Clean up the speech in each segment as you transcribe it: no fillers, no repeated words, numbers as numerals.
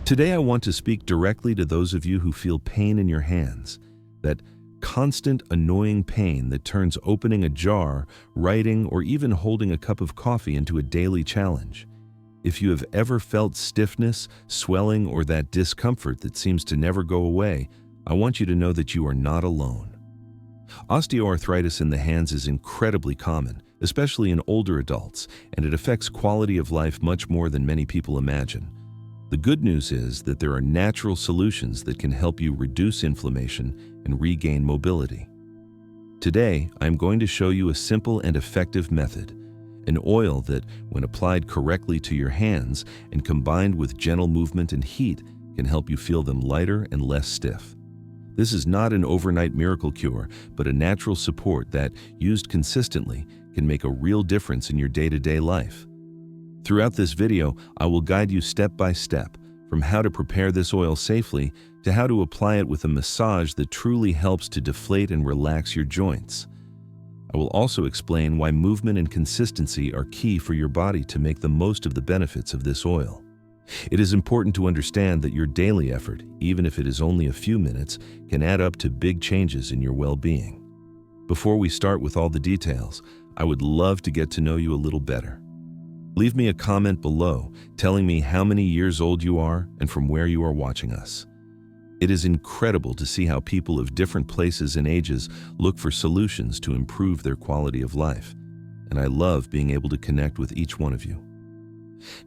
Today I want to speak directly to those of you who feel pain in your hands, that constant, annoying pain that turns opening a jar, writing, or even holding a cup of coffee into a daily challenge. If you have ever felt stiffness, swelling, or that discomfort that seems to never go away, I want you to know that you are not alone. Osteoarthritis in the hands is incredibly common, especially in older adults, and it affects quality of life much more than many people imagine. The good news is that there are natural solutions that can help you reduce inflammation and regain mobility. Today, I'm going to show you a simple and effective method, an oil that, when applied correctly to your hands and combined with gentle movement and heat, can help you feel them lighter and less stiff. This is not an overnight miracle cure, but a natural support that, used consistently, can make a real difference in your day-to-day life. Throughout this video, I will guide you step by step, from how to prepare this oil safely to how to apply it with a massage that truly helps to deflate and relax your joints. I will also explain why movement and consistency are key for your body to make the most of the benefits of this oil. It is important to understand that your daily effort, even if it is only a few minutes, can add up to big changes in your well-being. Before we start with all the details, I would love to get to know you a little better. Leave me a comment below telling me how many years old you are and from where you are watching us. It is incredible to see how people of different places and ages look for solutions to improve their quality of life, and I love being able to connect with each one of you.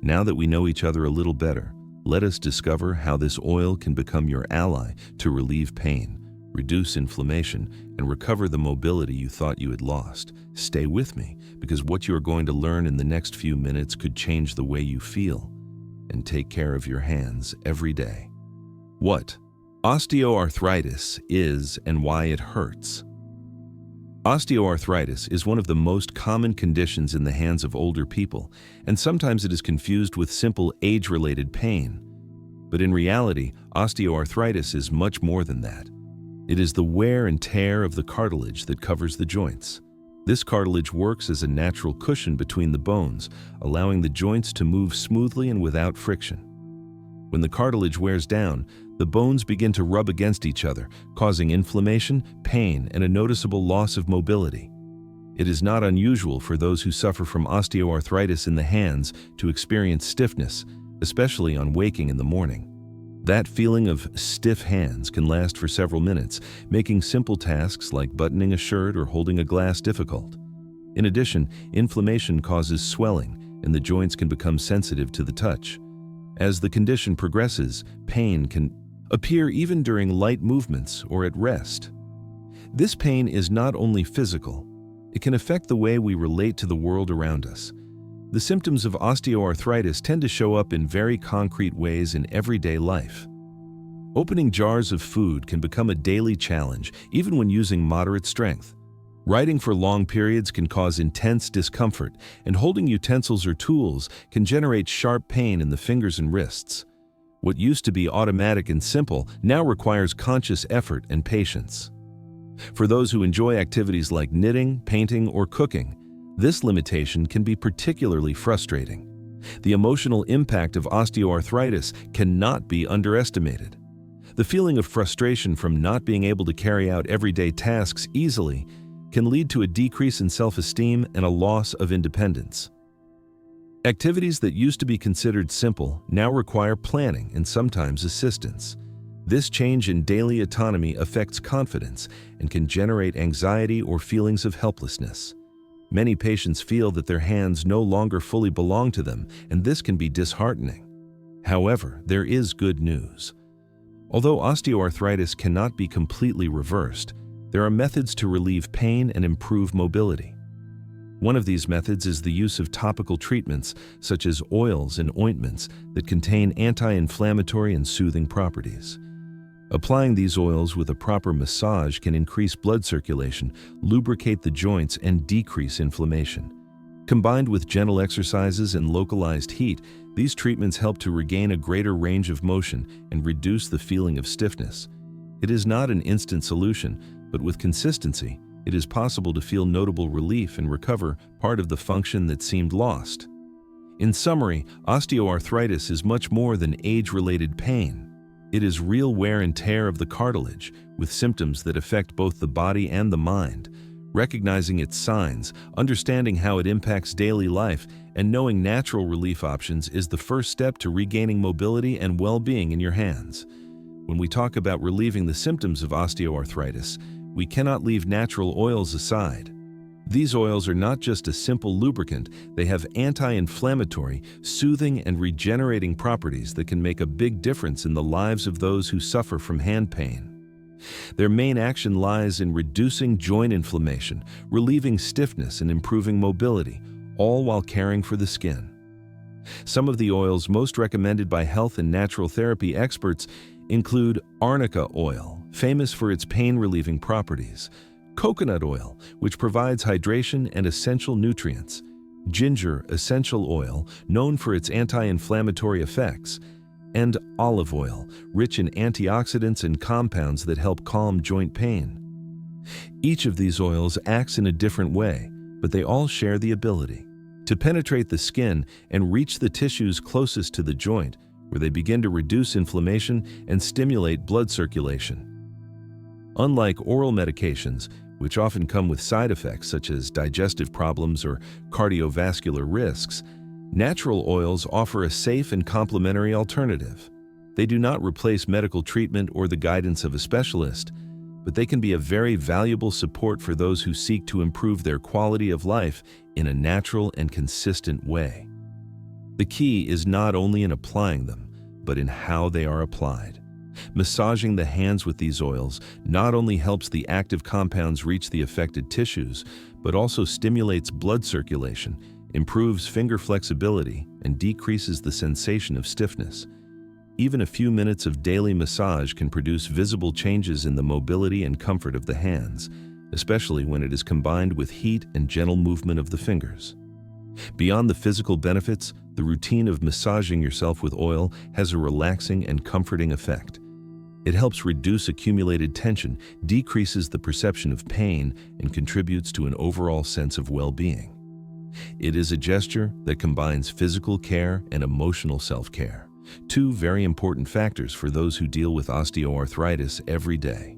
Now that we know each other a little better, let us discover how this oil can become your ally to relieve pain, reduce inflammation, and recover the mobility you thought you had lost. Stay with me, because what you are going to learn in the next few minutes could change the way you feel and take care of your hands every day. What osteoarthritis is and why it hurts. Osteoarthritis is one of the most common conditions in the hands of older people, and sometimes it is confused with simple age-related pain. But in reality, osteoarthritis is much more than that. It is the wear and tear of the cartilage that covers the joints. This cartilage works as a natural cushion between the bones, allowing the joints to move smoothly and without friction. When the cartilage wears down, the bones begin to rub against each other, causing inflammation, pain, and a noticeable loss of mobility. It is not unusual for those who suffer from osteoarthritis in the hands to experience stiffness, especially on waking in the morning. That feeling of stiff hands can last for several minutes, making simple tasks like buttoning a shirt or holding a glass difficult. In addition, inflammation causes swelling, and the joints can become sensitive to the touch. As the condition progresses, pain can appear even during light movements or at rest. This pain is not only physical, it can affect the way we relate to the world around us. The symptoms of osteoarthritis tend to show up in very concrete ways in everyday life. Opening jars of food can become a daily challenge, even when using moderate strength. Writing for long periods can cause intense discomfort, and holding utensils or tools can generate sharp pain in the fingers and wrists. What used to be automatic and simple now requires conscious effort and patience. For those who enjoy activities like knitting, painting, or cooking, this limitation can be particularly frustrating. The emotional impact of osteoarthritis cannot be underestimated. The feeling of frustration from not being able to carry out everyday tasks easily can lead to a decrease in self-esteem and a loss of independence. Activities that used to be considered simple now require planning and sometimes assistance. This change in daily autonomy affects confidence and can generate anxiety or feelings of helplessness. Many patients feel that their hands no longer fully belong to them, and this can be disheartening. However, there is good news. Although osteoarthritis cannot be completely reversed, there are methods to relieve pain and improve mobility. One of these methods is the use of topical treatments, such as oils and ointments that contain anti-inflammatory and soothing properties. Applying these oils with a proper massage can increase blood circulation, lubricate the joints, and decrease inflammation. Combined with gentle exercises and localized heat, these treatments help to regain a greater range of motion and reduce the feeling of stiffness. It is not an instant solution, but with consistency, it is possible to feel notable relief and recover part of the function that seemed lost. In summary, osteoarthritis is much more than age-related pain. It is real wear and tear of the cartilage, with symptoms that affect both the body and the mind. Recognizing its signs, understanding how it impacts daily life, and knowing natural relief options is the first step to regaining mobility and well-being in your hands. When we talk about relieving the symptoms of osteoarthritis, we cannot leave natural oils aside. These oils are not just a simple lubricant, they have anti-inflammatory, soothing, and regenerating properties that can make a big difference in the lives of those who suffer from hand pain. Their main action lies in reducing joint inflammation, relieving stiffness, and improving mobility, all while caring for the skin. Some of the oils most recommended by health and natural therapy experts include arnica oil, famous for its pain-relieving properties; coconut oil, which provides hydration and essential nutrients; ginger essential oil, known for its anti-inflammatory effects; and olive oil, rich in antioxidants and compounds that help calm joint pain. Each of these oils acts in a different way, but they all share the ability to penetrate the skin and reach the tissues closest to the joint, where they begin to reduce inflammation and stimulate blood circulation. Unlike oral medications, which often come with side effects such as digestive problems or cardiovascular risks, natural oils offer a safe and complementary alternative. They do not replace medical treatment or the guidance of a specialist, but they can be a very valuable support for those who seek to improve their quality of life in a natural and consistent way. The key is not only in applying them, but in how they are applied. Massaging the hands with these oils not only helps the active compounds reach the affected tissues, but also stimulates blood circulation, improves finger flexibility, and decreases the sensation of stiffness. Even a few minutes of daily massage can produce visible changes in the mobility and comfort of the hands, especially when it is combined with heat and gentle movement of the fingers. Beyond the physical benefits, the routine of massaging yourself with oil has a relaxing and comforting effect. It helps reduce accumulated tension, decreases the perception of pain, and contributes to an overall sense of well-being. It is a gesture that combines physical care and emotional self-care, two very important factors for those who deal with osteoarthritis every day.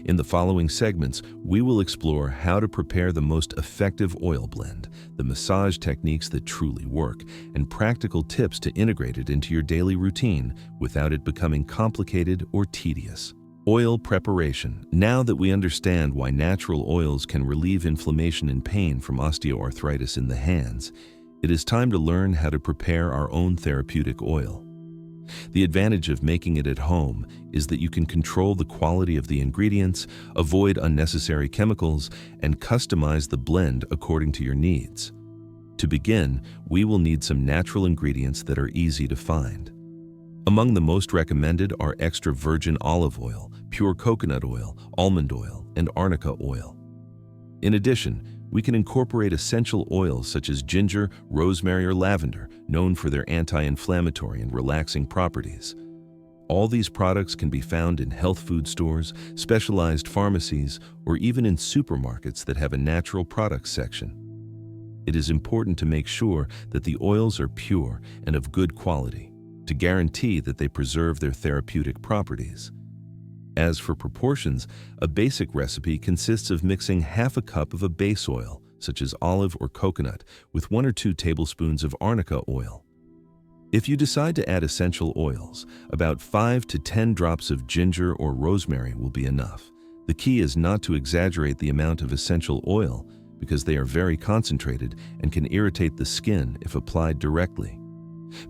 In the following segments, we will explore how to prepare the most effective oil blend, the massage techniques that truly work, and practical tips to integrate it into your daily routine without it becoming complicated or tedious. Oil preparation. Now that we understand why natural oils can relieve inflammation and pain from osteoarthritis in the hands, it is time to learn how to prepare our own therapeutic oil. The advantage of making it at home is that you can control the quality of the ingredients, avoid unnecessary chemicals, and customize the blend according to your needs. To begin, we will need some natural ingredients that are easy to find. Among the most recommended are extra virgin olive oil, pure coconut oil, almond oil, and arnica oil. In addition, we can incorporate essential oils such as ginger, rosemary, or lavender, known for their anti-inflammatory and relaxing properties. All these products can be found in health food stores, specialized pharmacies, or even in supermarkets that have a natural products section. It is important to make sure that the oils are pure and of good quality, to guarantee that they preserve their therapeutic properties. As for proportions, a basic recipe consists of mixing half a cup of a base oil, such as olive or coconut, with 1 or 2 tablespoons of arnica oil. If you decide to add essential oils, about 5 to 10 drops of ginger or rosemary will be enough. The key is not to exaggerate the amount of essential oil, because they are very concentrated and can irritate the skin if applied directly.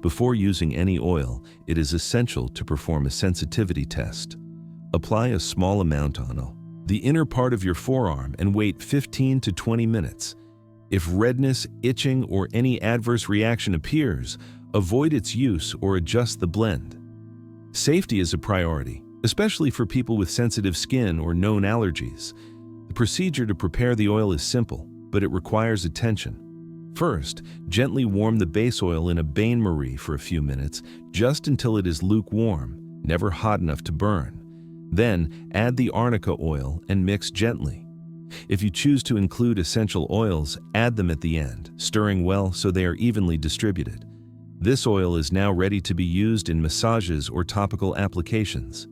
Before using any oil, it is essential to perform a sensitivity test. Apply a small amount on the inner part of your forearm and wait 15 to 20 minutes. If redness, itching, or any adverse reaction appears, avoid its use or adjust the blend. Safety is a priority, especially for people with sensitive skin or known allergies. The procedure to prepare the oil is simple, but it requires attention. First, gently warm the base oil in a bain-marie for a few minutes, just until it is lukewarm, never hot enough to burn. Then, add the arnica oil and mix gently. If you choose to include essential oils, add them at the end, stirring well so they are evenly distributed. This oil is now ready to be used in massages or topical applications.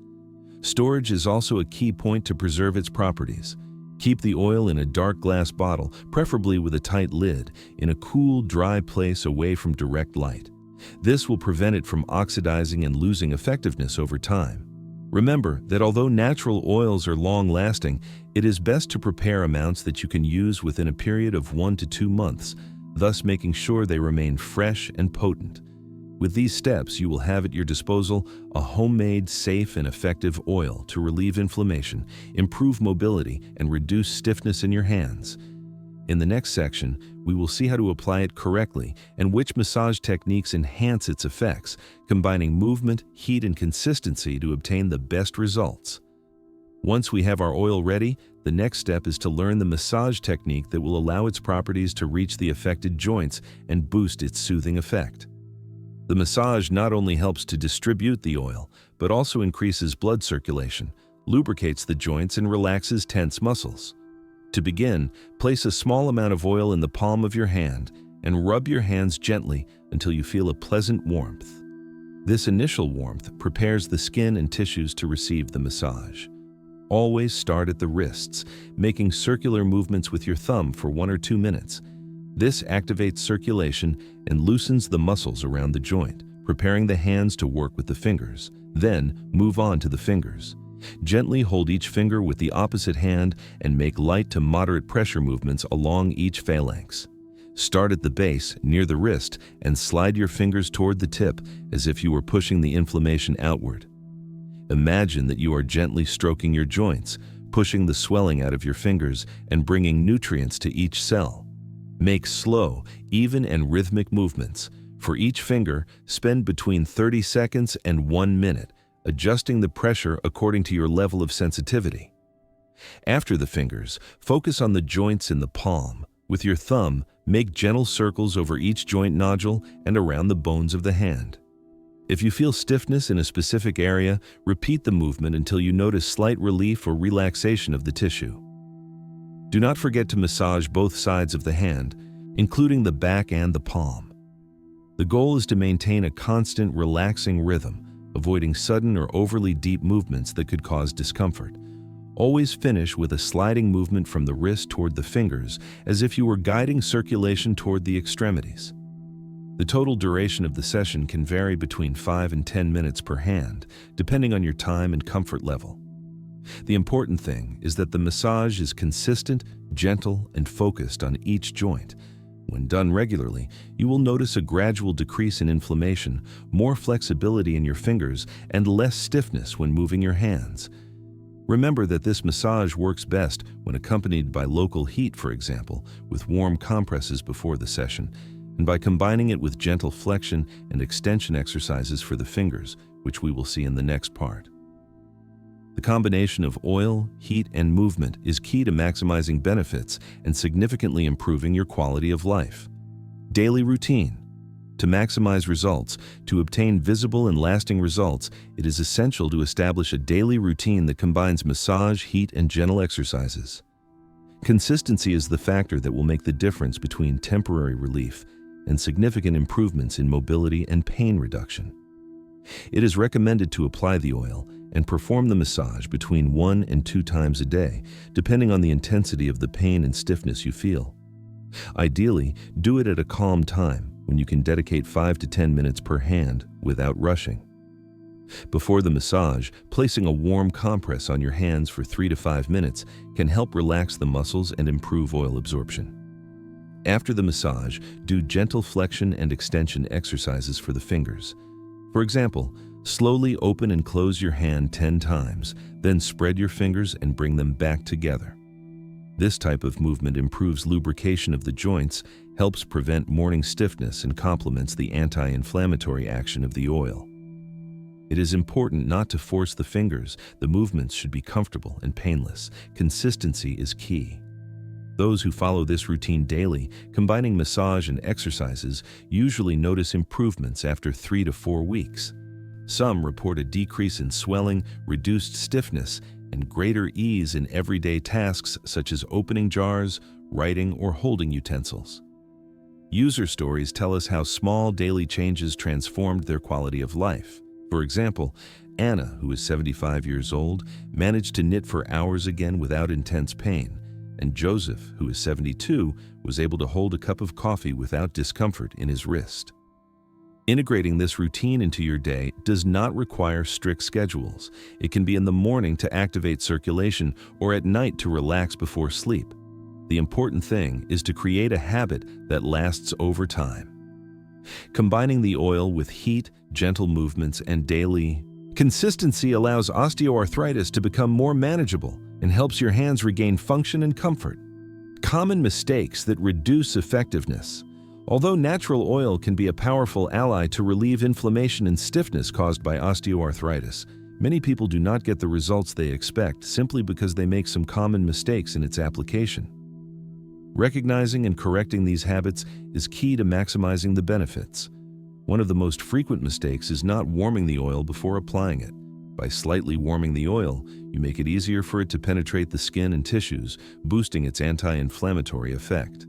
Storage is also a key point to preserve its properties. Keep the oil in a dark glass bottle, preferably with a tight lid, in a cool, dry place away from direct light. This will prevent it from oxidizing and losing effectiveness over time. Remember that although natural oils are long-lasting, it is best to prepare amounts that you can use within a period of 1 to 2 months, thus making sure they remain fresh and potent. With these steps, you will have at your disposal a homemade, safe, and effective oil to relieve inflammation, improve mobility, and reduce stiffness in your hands. In the next section, we will see how to apply it correctly and which massage techniques enhance its effects, combining movement, heat, and consistency to obtain the best results. Once we have our oil ready, the next step is to learn the massage technique that will allow its properties to reach the affected joints and boost its soothing effect. The massage not only helps to distribute the oil, but also increases blood circulation, lubricates the joints, and relaxes tense muscles. To begin, place a small amount of oil in the palm of your hand and rub your hands gently until you feel a pleasant warmth. This initial warmth prepares the skin and tissues to receive the massage. Always start at the wrists, making circular movements with your thumb for 1 or 2 minutes. This activates circulation and loosens the muscles around the joint, preparing the hands to work with the fingers. Then, move on to the fingers. Gently hold each finger with the opposite hand and make light to moderate pressure movements along each phalanx. Start at the base, near the wrist, and slide your fingers toward the tip as if you were pushing the inflammation outward. Imagine that you are gently stroking your joints, pushing the swelling out of your fingers and bringing nutrients to each cell. Make slow, even, and rhythmic movements. For each finger, spend between 30 seconds and 1 minute, adjusting the pressure according to your level of sensitivity. After the fingers, focus on the joints in the palm. With your thumb, make gentle circles over each joint nodule and around the bones of the hand. If you feel stiffness in a specific area, repeat the movement until you notice slight relief or relaxation of the tissue. Do not forget to massage both sides of the hand, including the back and the palm. The goal is to maintain a constant, relaxing rhythm, avoiding sudden or overly deep movements that could cause discomfort. Always finish with a sliding movement from the wrist toward the fingers, as if you were guiding circulation toward the extremities. The total duration of the session can vary between 5 and 10 minutes per hand, depending on your time and comfort level. The important thing is that the massage is consistent, gentle, and focused on each joint. When done regularly, you will notice a gradual decrease in inflammation, more flexibility in your fingers, and less stiffness when moving your hands. Remember that this massage works best when accompanied by local heat, for example, with warm compresses before the session, and by combining it with gentle flexion and extension exercises for the fingers, which we will see in the next part. The combination of oil, heat, and movement is key to maximizing benefits and significantly improving your quality of life. Daily routine. To maximize results, to obtain visible and lasting results, it is essential to establish a daily routine that combines massage, heat, and gentle exercises. Consistency is the factor that will make the difference between temporary relief and significant improvements in mobility and pain reduction. It is recommended to apply the oil and perform the massage between 1 and 2 times a day, depending on the intensity of the pain and stiffness you feel. Ideally, do it at a calm time when you can dedicate 5 to 10 minutes per hand without rushing. Before the massage, placing a warm compress on your hands for 3 to 5 minutes can help relax the muscles and improve oil absorption. After the massage, do gentle flexion and extension exercises for the fingers. For example, slowly open and close your hand 10 times, then spread your fingers and bring them back together. This type of movement improves lubrication of the joints, helps prevent morning stiffness, and complements the anti-inflammatory action of the oil. It is important not to force the fingers. The movements should be comfortable and painless. Consistency is key. Those who follow this routine daily, combining massage and exercises, usually notice improvements after 3 to 4 weeks. Some report a decrease in swelling, reduced stiffness, and greater ease in everyday tasks such as opening jars, writing, or holding utensils. User stories tell us how small daily changes transformed their quality of life. For example, Anna, who is 75 years old, managed to knit for hours again without intense pain, and Joseph, who is 72, was able to hold a cup of coffee without discomfort in his wrist. Integrating this routine into your day does not require strict schedules. It can be in the morning to activate circulation or at night to relax before sleep. The important thing is to create a habit that lasts over time. Combining the oil with heat, gentle movements, and daily consistency allows osteoarthritis to become more manageable and helps your hands regain function and comfort. Common mistakes that reduce effectiveness. Although natural oil can be a powerful ally to relieve inflammation and stiffness caused by osteoarthritis, many people do not get the results they expect simply because they make some common mistakes in its application. Recognizing and correcting these habits is key to maximizing the benefits. One of the most frequent mistakes is not warming the oil before applying it. By slightly warming the oil, you make it easier for it to penetrate the skin and tissues, boosting its anti-inflammatory effect.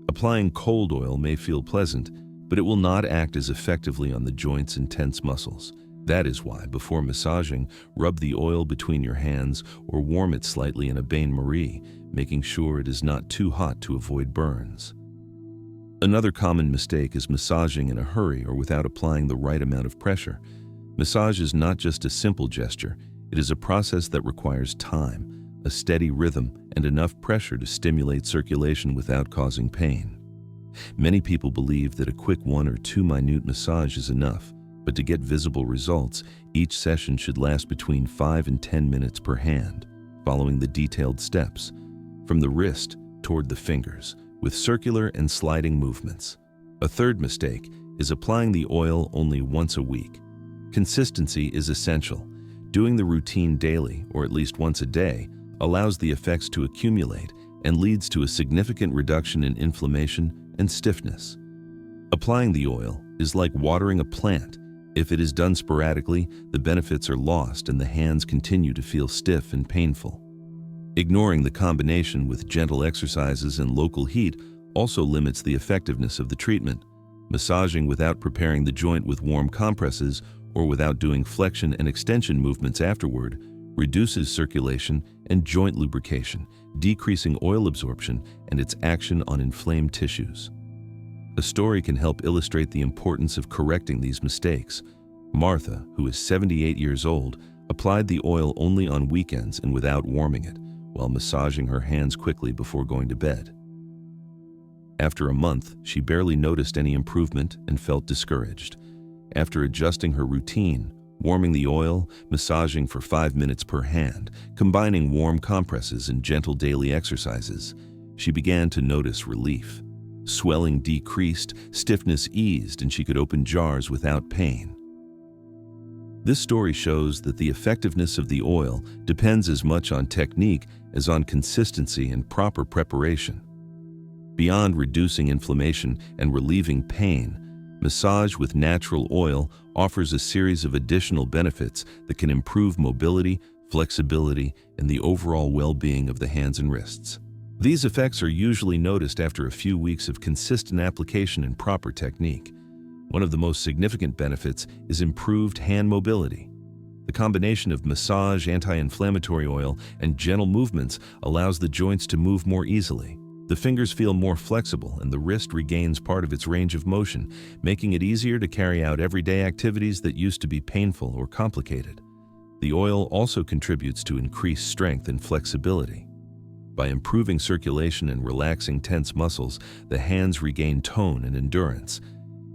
Applying cold oil may feel pleasant, but it will not act as effectively on the joints and tense muscles. That is why, before massaging, rub the oil between your hands or warm it slightly in a bain-marie, making sure it is not too hot to avoid burns. Another common mistake is massaging in a hurry or without applying the right amount of pressure. Massage is not just a simple gesture, it is a process that requires time, a steady rhythm, and enough pressure to stimulate circulation without causing pain. Many people believe that a quick 1 or 2 minute massage is enough, but to get visible results, each session should last between 5 and 10 minutes per hand, following the detailed steps, from the wrist toward the fingers, with circular and sliding movements. A third mistake is applying the oil only once a week. Consistency is essential. Doing the routine daily, or at least once a day, allows the effects to accumulate and leads to a significant reduction in inflammation and stiffness. Applying the oil is like watering a plant. If it is done sporadically, the benefits are lost and the hands continue to feel stiff and painful. Ignoring the combination with gentle exercises and local heat also limits the effectiveness of the treatment. Massaging without preparing the joint with warm compresses or without doing flexion and extension movements afterward reduces circulation and joint lubrication, decreasing oil absorption and its action on inflamed tissues. A story can help illustrate the importance of correcting these mistakes. Martha, who is 78 years old, applied the oil only on weekends and without warming it, while massaging her hands quickly before going to bed. After a month, she barely noticed any improvement and felt discouraged. After adjusting her routine, warming the oil, massaging for 5 minutes per hand, combining warm compresses and gentle daily exercises, she began to notice relief. Swelling decreased, stiffness eased, and she could open jars without pain. This story shows that the effectiveness of the oil depends as much on technique as on consistency and proper preparation. Beyond reducing inflammation and relieving pain, massage with natural oil offers a series of additional benefits that can improve mobility, flexibility, and the overall well-being of the hands and wrists. These effects are usually noticed after a few weeks of consistent application and proper technique. One of the most significant benefits is improved hand mobility. The combination of massage, anti-inflammatory oil, and gentle movements allows the joints to move more easily. The fingers feel more flexible and the wrist regains part of its range of motion, making it easier to carry out everyday activities that used to be painful or complicated. The oil also contributes to increased strength and flexibility. By improving circulation and relaxing tense muscles, the hands regain tone and endurance.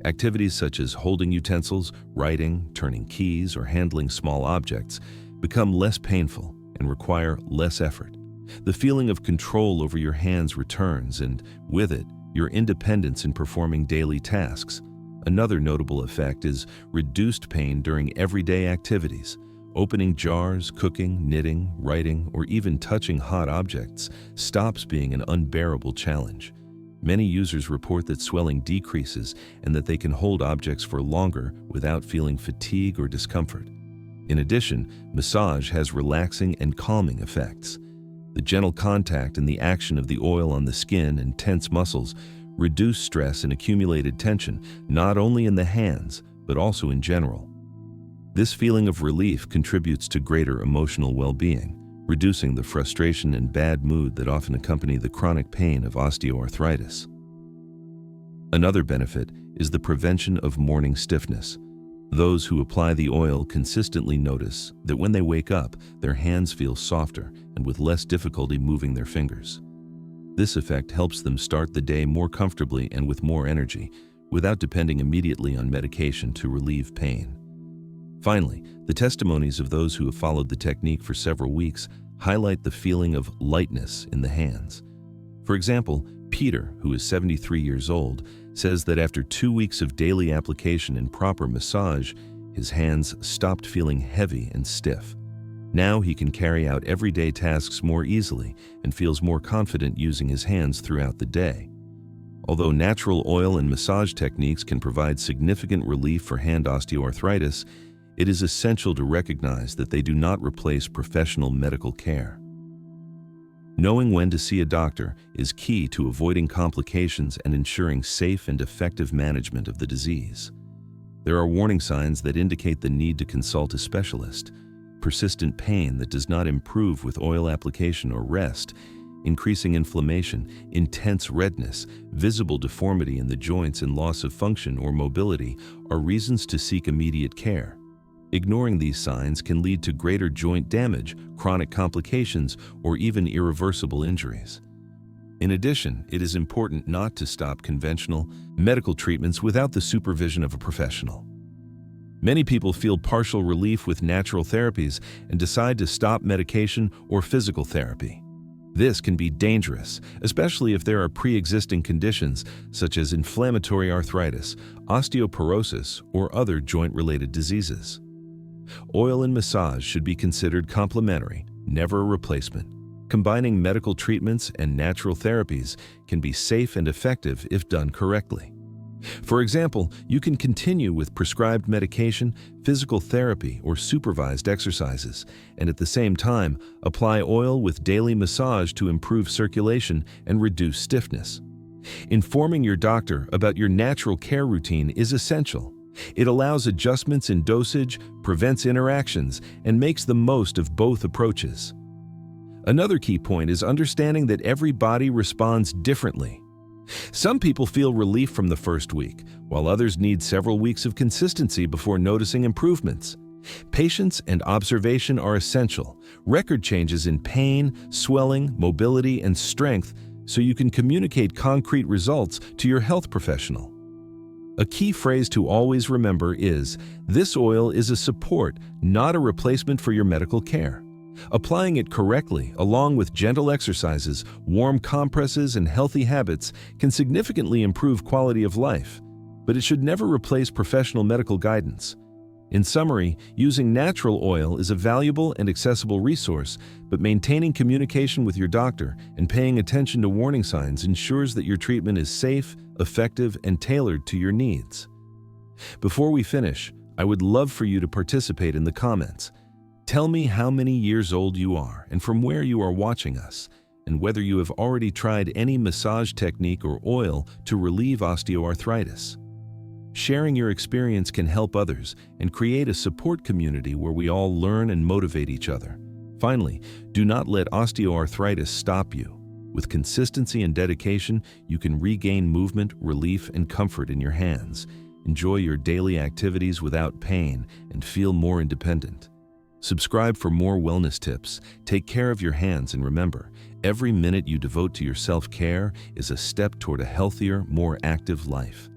Activities such as holding utensils, writing, turning keys, or handling small objects become less painful and require less effort. The feeling of control over your hands returns, and with it, your independence in performing daily tasks. Another notable effect is reduced pain during everyday activities. Opening jars, cooking, knitting, writing, or even touching hot objects stops being an unbearable challenge. Many users report that swelling decreases and that they can hold objects for longer without feeling fatigue or discomfort. In addition, massage has relaxing and calming effects. The gentle contact and the action of the oil on the skin and tense muscles reduce stress and accumulated tension, not only in the hands, but also in general. This feeling of relief contributes to greater emotional well-being, reducing the frustration and bad mood that often accompany the chronic pain of osteoarthritis. Another benefit is the prevention of morning stiffness. Those who apply the oil consistently notice that when they wake up, their hands feel softer and with less difficulty moving their fingers. This effect helps them start the day more comfortably and with more energy, without depending immediately on medication to relieve pain. Finally, the testimonies of those who have followed the technique for several weeks highlight the feeling of lightness in the hands. For example, Peter, who is 73 years old, says that after 2 weeks of daily application and proper massage, his hands stopped feeling heavy and stiff. Now he can carry out everyday tasks more easily and feels more confident using his hands throughout the day. Although natural oil and massage techniques can provide significant relief for hand osteoarthritis, it is essential to recognize that they do not replace professional medical care. Knowing when to see a doctor is key to avoiding complications and ensuring safe and effective management of the disease. There are warning signs that indicate the need to consult a specialist: persistent pain that does not improve with oil application or rest, increasing inflammation, intense redness, visible deformity in the joints, and loss of function or mobility are reasons to seek immediate care. Ignoring these signs can lead to greater joint damage, chronic complications, or even irreversible injuries. In addition, it is important not to stop conventional medical treatments without the supervision of a professional. Many people feel partial relief with natural therapies and decide to stop medication or physical therapy. This can be dangerous, especially if there are pre-existing conditions such as inflammatory arthritis, osteoporosis, or other joint-related diseases. Oil and massage should be considered complementary, never a replacement. Combining medical treatments and natural therapies can be safe and effective if done correctly. For example, you can continue with prescribed medication, physical therapy, or supervised exercises, and at the same time, apply oil with daily massage to improve circulation and reduce stiffness. Informing your doctor about your natural care routine is essential. It allows adjustments in dosage, prevents interactions, and makes the most of both approaches. Another key point is understanding that every body responds differently. Some people feel relief from the first week, while others need several weeks of consistency before noticing improvements. Patience and observation are essential. Record changes in pain, swelling, mobility, and strength so you can communicate concrete results to your health professional. A key phrase to always remember is, "This oil is a support, not a replacement for your medical care." Applying it correctly, along with gentle exercises, warm compresses, and healthy habits, can significantly improve quality of life, but it should never replace professional medical guidance. In summary, using natural oil is a valuable and accessible resource, but maintaining communication with your doctor and paying attention to warning signs ensures that your treatment is safe, effective, and tailored to your needs. Before we finish, I would love for you to participate in the comments. Tell me how many years old you are and from where you are watching us, and whether you have already tried any massage technique or oil to relieve osteoarthritis. Sharing your experience can help others and create a support community where we all learn and motivate each other. Finally, do not let osteoarthritis stop you. With consistency and dedication, you can regain movement, relief, and comfort in your hands. Enjoy your daily activities without pain and feel more independent. Subscribe for more wellness tips. Take care of your hands, and remember, every minute you devote to your self-care is a step toward a healthier, more active life.